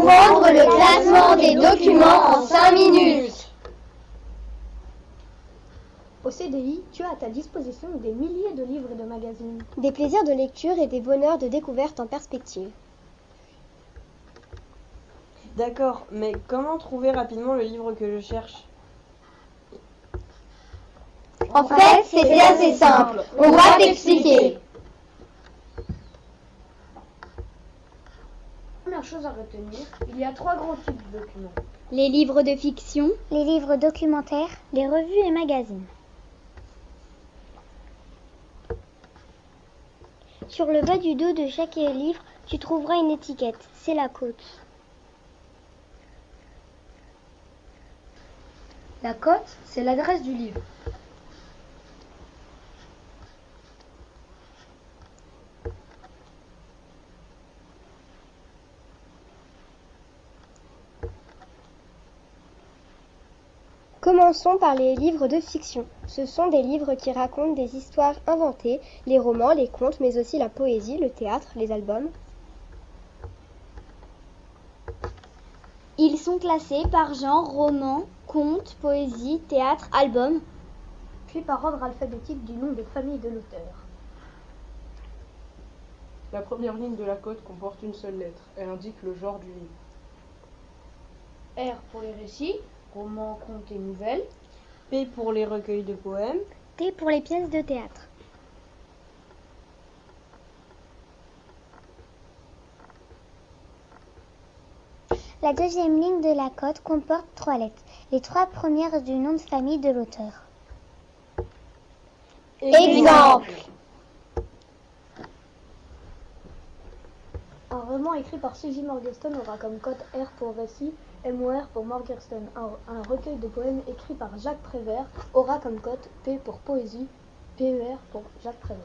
Comprendre le classement des documents en 5 minutes. Au CDI, tu as à ta disposition des milliers de livres et de magazines. Des plaisirs de lecture et des bonheurs de découverte en perspective. D'accord, mais comment trouver rapidement le livre que je cherche? En fait, c'est assez simple. On va t'expliquer. Première chose à retenir, il y a 3 grands types de documents. Les livres de fiction, les livres documentaires, les revues et magazines. Sur le bas du dos de chaque livre, tu trouveras une étiquette, c'est la cote. La cote, c'est l'adresse du livre. Commençons par les livres de fiction. Ce sont des livres qui racontent des histoires inventées, les romans, les contes, mais aussi la poésie, le théâtre, les albums. Ils sont classés par genre, roman, conte, poésie, théâtre, album. Puis par ordre alphabétique du nom de famille de l'auteur. La première ligne de la cote comporte une seule lettre. Elle indique le genre du livre. R pour les récits, romans, contes et nouvelles. P pour les recueils de poèmes. T pour les pièces de théâtre. La deuxième ligne de la cote comporte 3 lettres, les 3 premières du nom de famille de l'auteur. Exemple. Un roman écrit par Suzy Morgenstern aura comme cote R pour récit, MOR pour Morgenstern. Un recueil de poèmes écrit par Jacques Prévert aura comme cote P pour poésie, PER pour Jacques Prévert.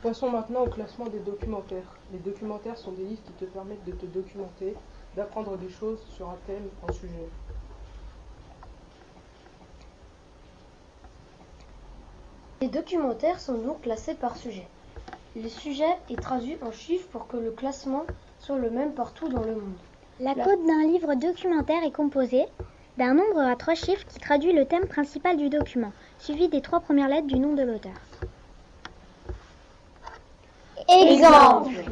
Passons maintenant au classement des documentaires. Les documentaires sont des livres qui te permettent de te documenter, d'apprendre des choses sur un thème, un sujet. Les documentaires sont donc classés par sujet. Le sujet est traduit en chiffres pour que le classement soit le même partout dans le monde. La cote d'un livre documentaire est composée d'un nombre à 3 chiffres qui traduit le thème principal du document, suivi des 3 premières lettres du nom de l'auteur. Exemple.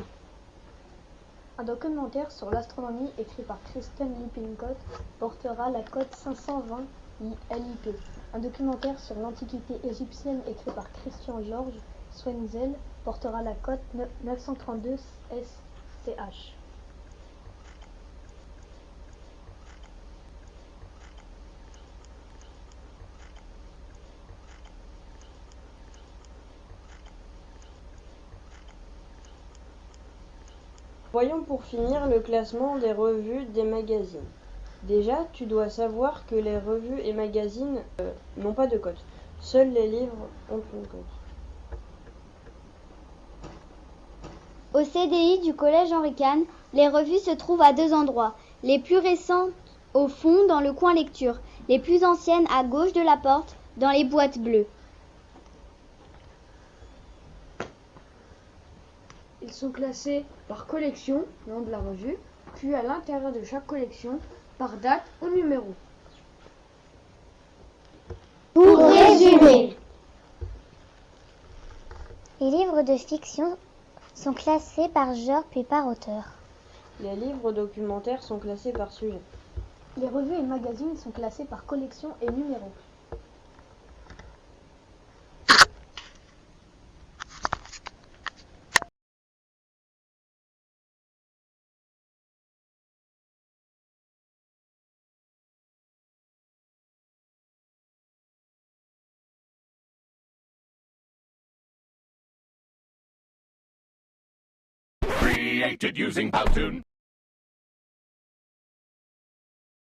Un documentaire sur l'astronomie écrit par Kristen Lippincott portera la cote 520 LIP. Un documentaire sur l'Antiquité égyptienne écrit par Christian Georges Swenzel portera la cote 932 SCH. Voyons pour finir le classement des revues des magazines. Déjà, tu dois savoir que les revues et magazines n'ont pas de cote. Seuls les livres ont une cote. Au CDI du collège Henri Kahn, les revues se trouvent à 2 endroits. Les plus récentes au fond dans le coin lecture, les plus anciennes à gauche de la porte dans les boîtes bleues. Ils sont classés par collection, nom de la revue, puis à l'intérieur de chaque collection, par date ou numéro. Pour résumer, Les livres de fiction sont classés par genre puis par auteur. Les livres documentaires sont classés par sujet. Les revues et magazines sont classés par collection et numéro. Created using Powtoon.